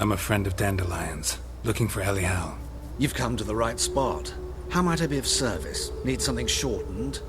I'm a friend of Dandelion's, looking for Elial. You've come to the right spot. How might I be of service? Need something shortened?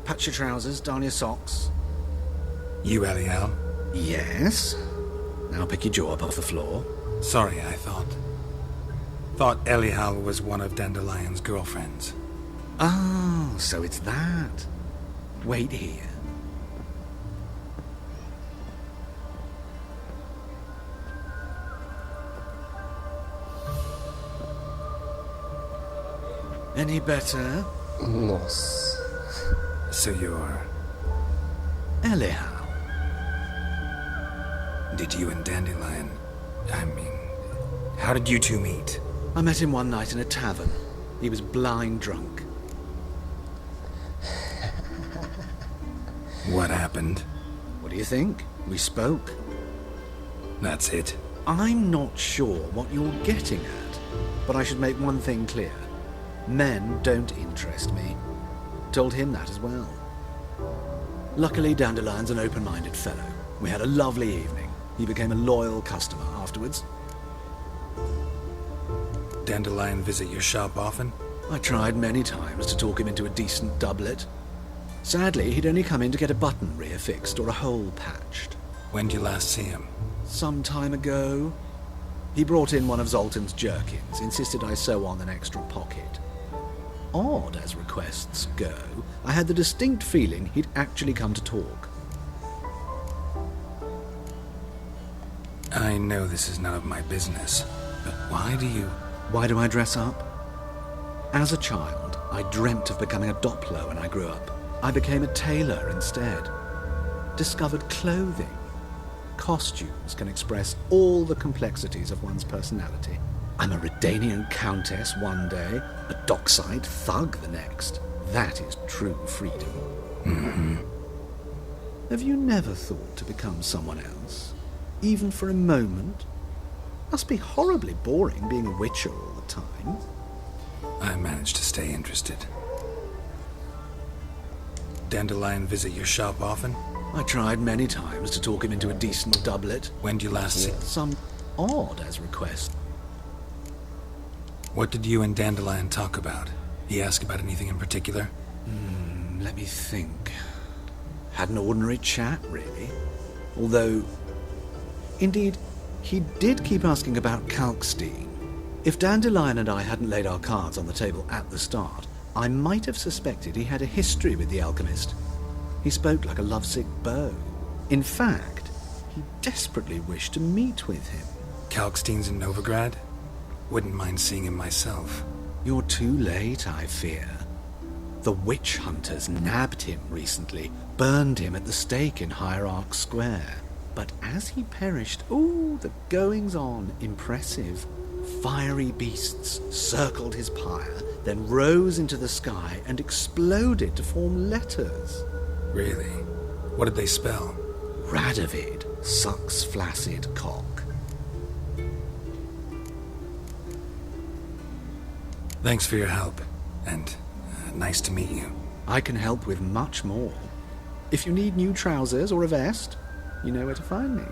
Patch your trousers, darn your socks. You Elial? Yes? Now pick your jaw up off the floor. Sorry, I thought Elial was one of Dandelion's girlfriends. Oh, so it's that. Wait here. Any better? Nossa. So you're... Elial. Did you and Dandelion... how did you two meet? I met him one night in a tavern. He was blind drunk. What happened? What do you think? We spoke. That's it. I'm not sure what you're getting at, but I should make one thing clear. Men don't interest me. Told him that as well. Luckily, Dandelion's an open-minded fellow. We had a lovely evening. He became a loyal customer afterwards. Dandelion visit your shop often? I tried many times to talk him into a decent doublet. Sadly, he'd only come in to get a button reaffixed or a hole patched. When did you last see him? Some time ago. He brought in one of Zoltan's jerkins, insisted I sew on an extra pocket. Odd as requests go, I had the distinct feeling he'd actually come to talk. I know this is none of my business, but why do I dress up? As a child, I dreamt of becoming a Doppler when I grew up. I became a tailor instead. Discovered clothing. Costumes can express all the complexities of one's personality. I'm a Redanian countess one day, a dockside thug the next. That is true freedom. Mm-hmm. Have you never thought to become someone else? Even for a moment? Must be horribly boring being a witcher all the time. I managed to stay interested. Dandelion visit your shop often? I tried many times to talk him into a decent doublet. When did you last see? Some odd as request. What did you and Dandelion talk about? He asked about anything in particular? Let me think. Had an ordinary chat, really. Although, indeed, he did keep asking about Kalkstein. If Dandelion and I hadn't laid our cards on the table at the start, I might have suspected he had a history with the alchemist. He spoke like a lovesick beau. In fact, he desperately wished to meet with him. Kalkstein's in Novigrad? Wouldn't mind seeing him myself. You're too late, I fear. The witch hunters nabbed him recently, burned him at the stake in Hierarch Square. But as he perished, the goings-on, impressive. Fiery beasts circled his pyre, then rose into the sky and exploded to form letters. Really? What did they spell? Radovid sucks flaccid cock. Thanks for your help, and nice to meet you. I can help with much more. If you need new trousers or a vest, you know where to find me.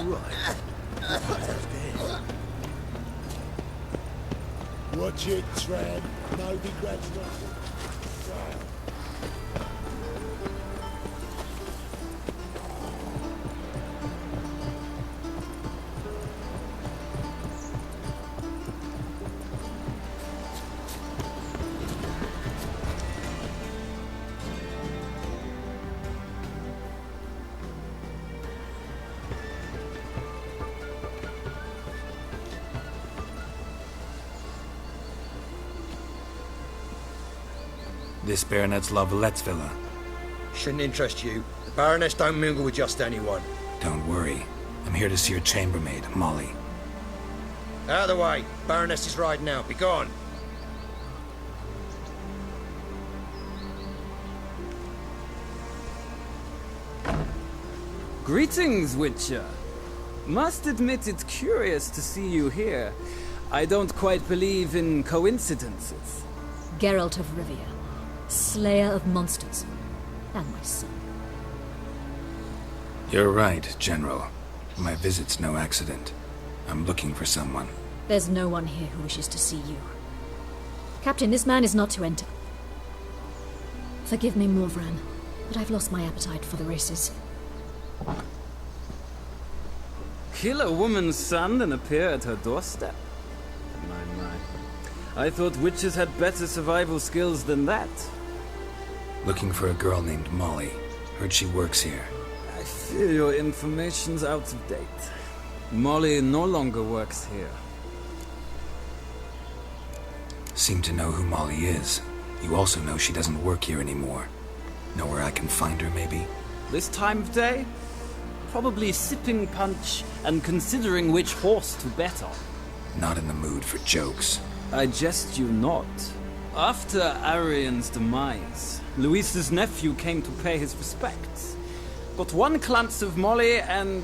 right. Watch it, Tram. No begrudge nothing. This Baronet's La Vallette's villa. Shouldn't interest you. The Baroness don't mingle with just anyone. Don't worry. I'm here to see your chambermaid, Molly. Out of the way. Baroness is riding out. Be gone. Greetings, Witcher. Must admit it's curious to see you here. I don't quite believe in coincidences. Geralt of Rivia, slayer of monsters, and my son. You're right, General. My visit's no accident. I'm looking for someone. There's no one here who wishes to see you. Captain, this man is not to enter. Forgive me, Morvran, but I've lost my appetite for the races. Kill a woman's son and appear at her doorstep? My. I thought witches had better survival skills than that. Looking for a girl named Molly. Heard she works here. I fear your information's out of date. Molly no longer works here. Seem to know who Molly is. You also know she doesn't work here anymore. Know where I can find her, maybe? This time of day? Probably sipping punch and considering which horse to bet on. Not in the mood for jokes. I jest you not. After Arian's demise, Luis's nephew came to pay his respects. Got one glance of Molly and,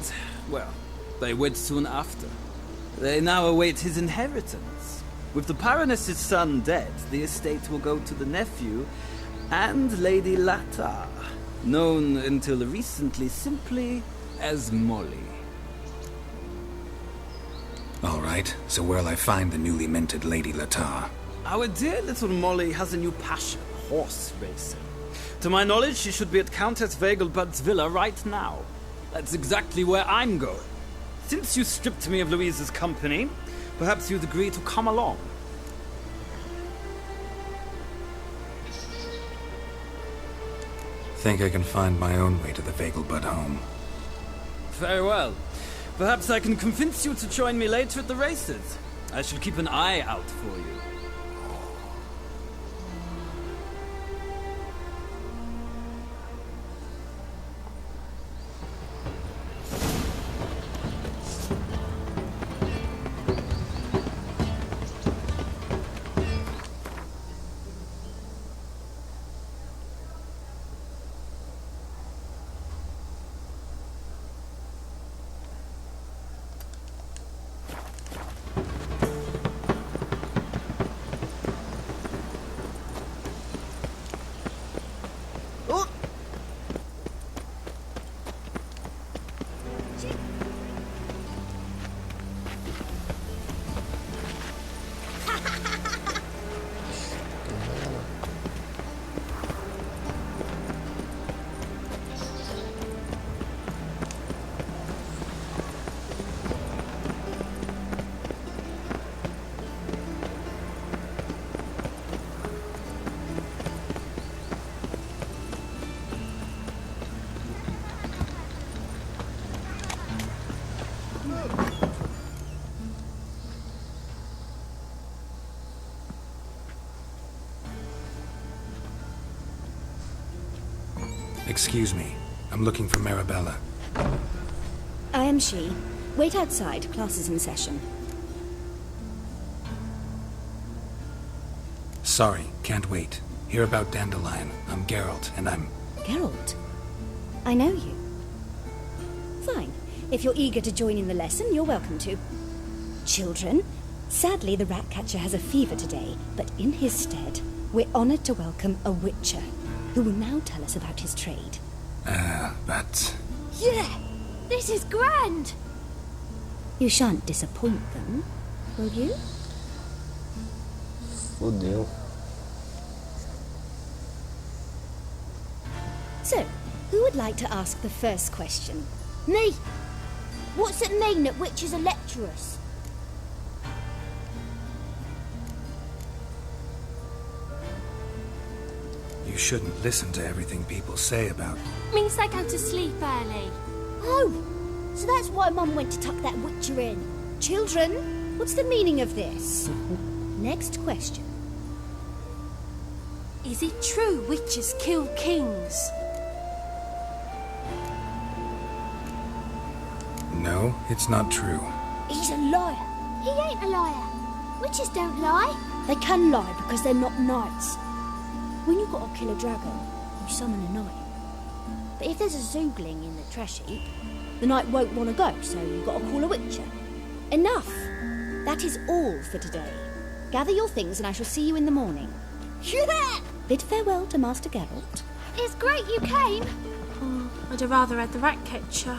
well, they wed soon after. They now await his inheritance. With the Baroness's son dead, the estate will go to the nephew and Lady Latar, known until recently simply as Molly. All right, so where'll I find the newly minted Lady Latar? Our dear little Molly has a new passion, horse racing. To my knowledge, she should be at Countess Vegelbud's villa right now. That's exactly where I'm going. Since you stripped me of Louise's company, perhaps you'd agree to come along. Think I can find my own way to the Vegelbud home. Very well. Perhaps I can convince you to join me later at the races. I shall keep an eye out for you. Excuse me. I'm looking for Marabella. I am she. Wait outside. Class is in session. Sorry, can't wait. Hear about Dandelion. I'm Geralt, and I'm... Geralt? I know you. Fine. If you're eager to join in the lesson, you're welcome to. Children, sadly the Ratcatcher has a fever today, but in his stead, we're honored to welcome a Witcher, who will now tell us about his trade. but... Yeah! This is grand! You shan't disappoint them, will you? Fudeu. So, who would like to ask the first question? Me! What's it mean that witches are lecturers? You shouldn't listen to everything people say about... Means they go to sleep early. Oh! So that's why Mum went to tuck that witcher in. Children, what's the meaning of this? Next question. Is it true witches kill kings? No, it's not true. He's a liar. He ain't a liar. Witches don't lie. They can lie because they're not knights. When you've got to kill a dragon, you summon a knight. But if there's a zoogling in the trash heap, the knight won't want to go, so you've got to call a witcher. Enough! That is all for today. Gather your things and I shall see you in the morning. Yeah! Bid farewell to Master Geralt. It's great you came. Oh, I'd have rather had the rat catcher.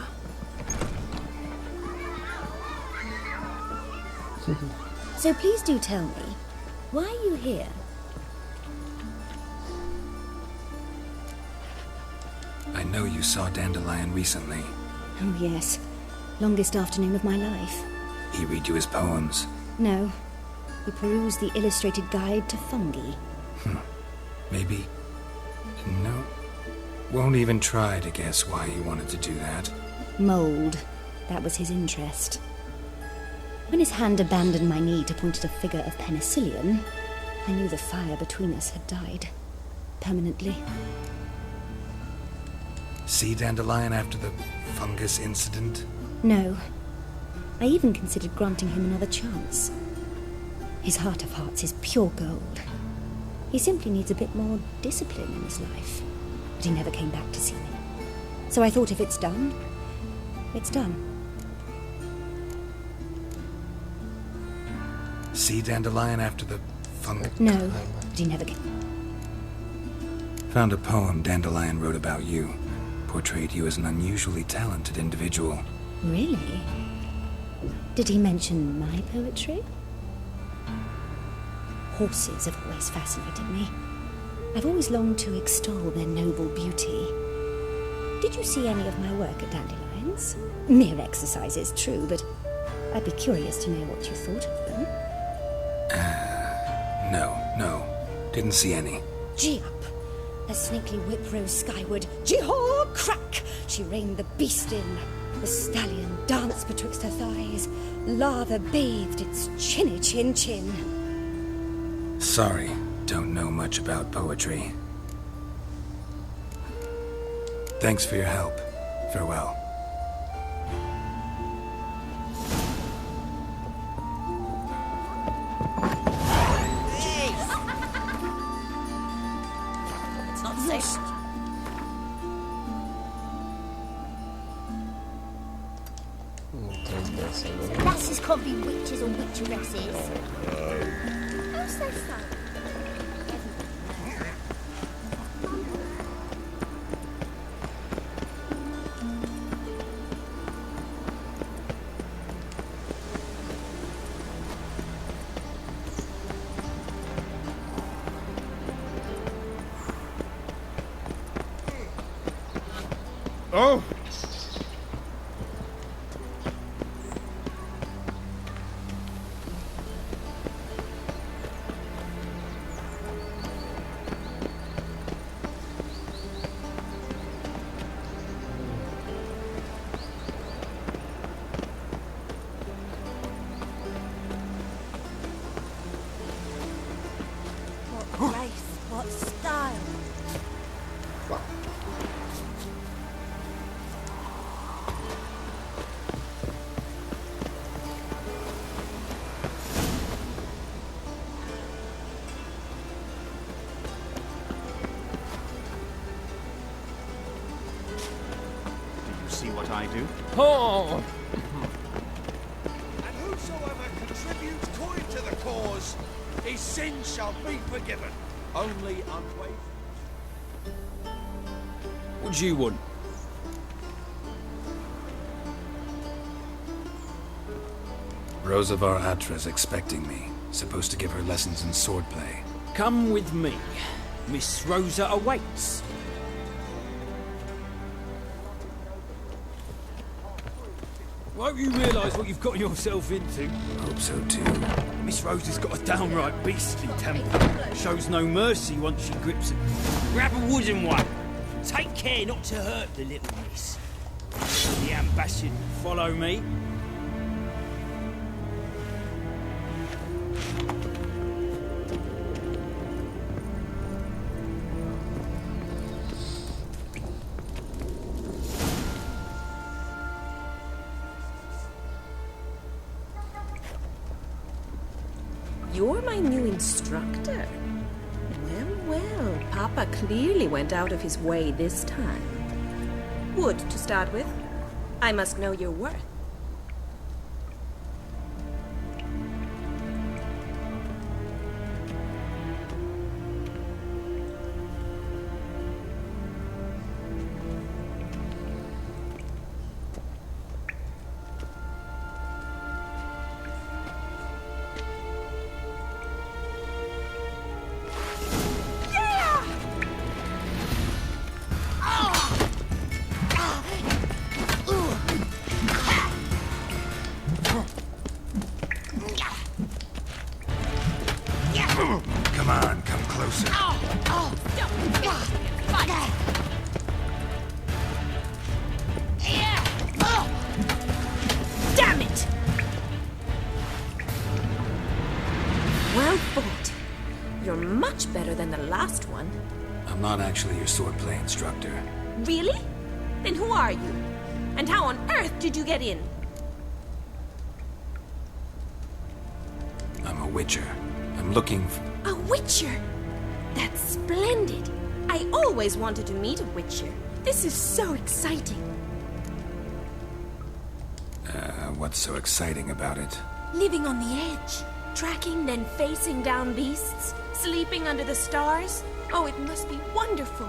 So please do tell me, why are you here? I know you saw Dandelion recently. Oh yes, longest afternoon of my life. He read you his poems. No, we perused the illustrated guide to fungi. Maybe... No. Won't even try to guess why he wanted to do that. Mould. That was his interest. When his hand abandoned my knee to point at a figure of penicillium, I knew the fire between us had died. Permanently. See Dandelion after the fungus incident? No. I even considered granting him another chance. His heart of hearts is pure gold. He simply needs a bit more discipline in his life. But he never came back to see me. So I thought if it's done, it's done. See Dandelion after the fungus... No, but he never came. Found a poem Dandelion wrote about you. Portrayed you as an unusually talented individual. Really? Did he mention my poetry? Horses have always fascinated me. I've always longed to extol their noble beauty. Did you see any of my work at Dandelion's? Mere exercises, true, but I'd be curious to know what you thought of them. No. Didn't see any. Gee up! Her snaky whip rose skyward. Jee-haw! Crack! She reined the beast in. The stallion danced betwixt her thighs. Lather bathed its chinny chin. Sorry, don't know much about poetry. Thanks for your help. Farewell. It's not safe. Lasses can't be witches or witcheresses. Who says so? Oh! What grace, what style. See what I do? Oh! And whosoever contributes coin to the cause, his sins shall be forgiven. Only unwavering. What do you want? Rosa var Atra's expecting me. Supposed to give her lessons in swordplay. Come with me. Miss Rosa awaits. Won't you realise what you've got yourself into? Hope so too. Miss Rosa's got a downright beastly temper. Shows no mercy once she grips it. Grab a wooden one. Take care not to hurt the little miss. The ambassador, follow me. You're my new instructor? Well, Papa clearly went out of his way this time. Wood, to start with. I must know your worth. Come on, come closer. Damn it! Well fought. You're much better than the last one. I'm not actually your swordplay instructor. Really? Then who are you? And how on earth did you get in? I'm a witcher. I'm looking for... A witcher? That's splendid. I always wanted to meet a witcher. This is so exciting. What's so exciting about it? Living on the edge. Tracking, then facing down beasts. Sleeping under the stars. Oh, it must be wonderful.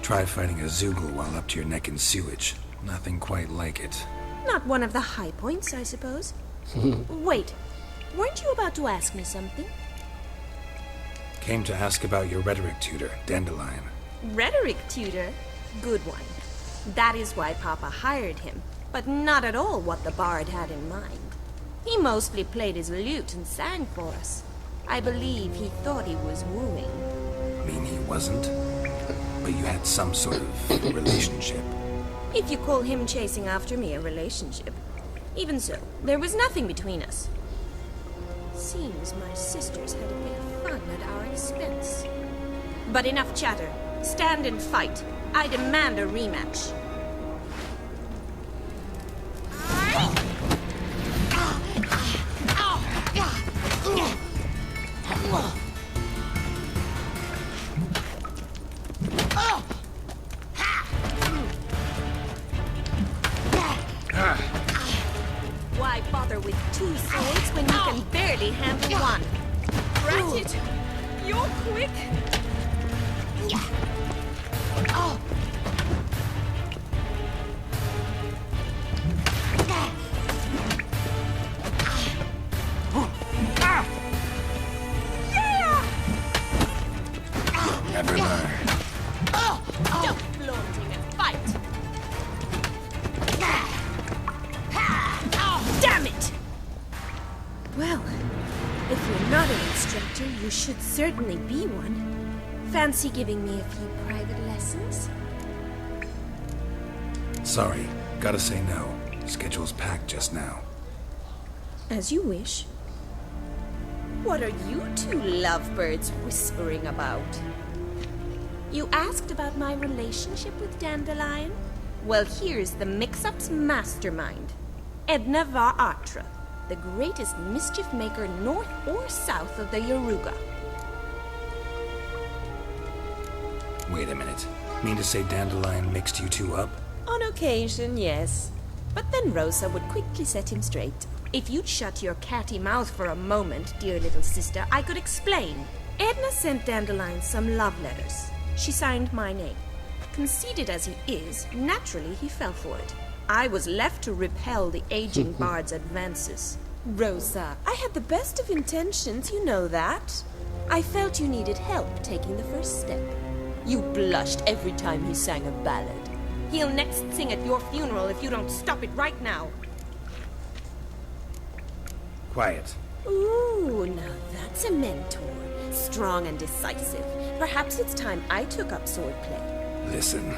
Try fighting a Zoogle while up to your neck in sewage. Nothing quite like it. Not one of the high points, I suppose. Wait, weren't you about to ask me something? Came to ask about your rhetoric tutor, Dandelion. Rhetoric tutor? Good one. That is why Papa hired him, but not at all what the bard had in mind. He mostly played his lute and sang for us. I believe he thought he was wooing. Mean he wasn't? But you had some sort of relationship. If you call him chasing after me a relationship. Even so, there was nothing between us. Seems my sisters had a bit of fun at our expense. But enough chatter. Stand and fight. I demand a rematch. Why bother with two swords when you can barely handle one? Ratchet, you're quick. Never learn. Don't flaunt and fight. Damn it! Well, if you're not an instructor, you should certainly be one. Fancy giving me a few private lessons? Sorry, gotta say no. Schedule's packed just now. As you wish. What are you two lovebirds whispering about? You asked about my relationship with Dandelion? Well, here's the mix-up's mastermind. Edna var Atra, the greatest mischief maker north or south of the Yaruga. Wait a minute. Mean to say Dandelion mixed you two up? On occasion, yes. But then Rosa would quickly set him straight. If you'd shut your catty mouth for a moment, dear little sister, I could explain. Edna sent Dandelion some love letters. She signed my name. Conceited as he is, naturally he fell for it. I was left to repel the aging bard's advances. Rosa, I had the best of intentions, you know that. I felt you needed help taking the first step. You blushed every time he sang a ballad. He'll next sing at your funeral if you don't stop it right now. Quiet. Ooh, now that's a mentor. Strong and decisive. Perhaps it's time I took up swordplay. Listen,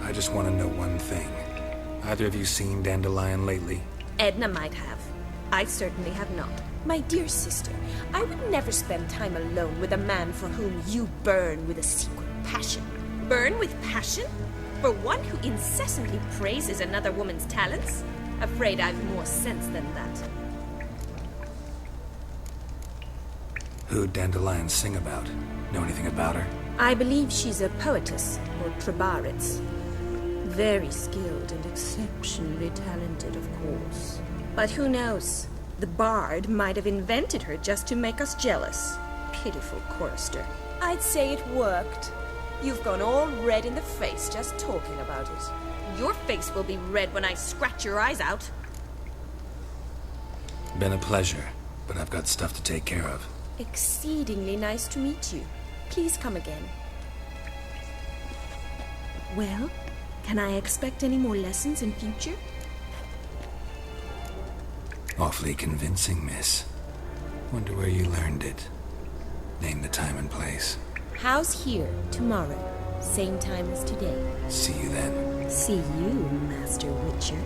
I just want to know one thing. Either of you seen Dandelion lately? Edna might have. I certainly have not. My dear sister, I would never spend time alone with a man for whom you burn with a secret passion. Burn with passion? For one who incessantly praises another woman's talents? Afraid I've more sense than that. Who'd Dandelion sing about? Know anything about her? I believe she's a poetess, or trebarets. Very skilled and exceptionally talented, of course. But who knows? The bard might have invented her just to make us jealous. Pitiful chorister. I'd say it worked. You've gone all red in the face just talking about it. Your face will be red when I scratch your eyes out. Been a pleasure, but I've got stuff to take care of. Exceedingly nice to meet you. Please come again. Well, can I expect any more lessons in future? Awfully convincing, miss. Wonder where you learned it. Name the time and place. House here, tomorrow. Same time as today. See you then. See you, Master Witcher.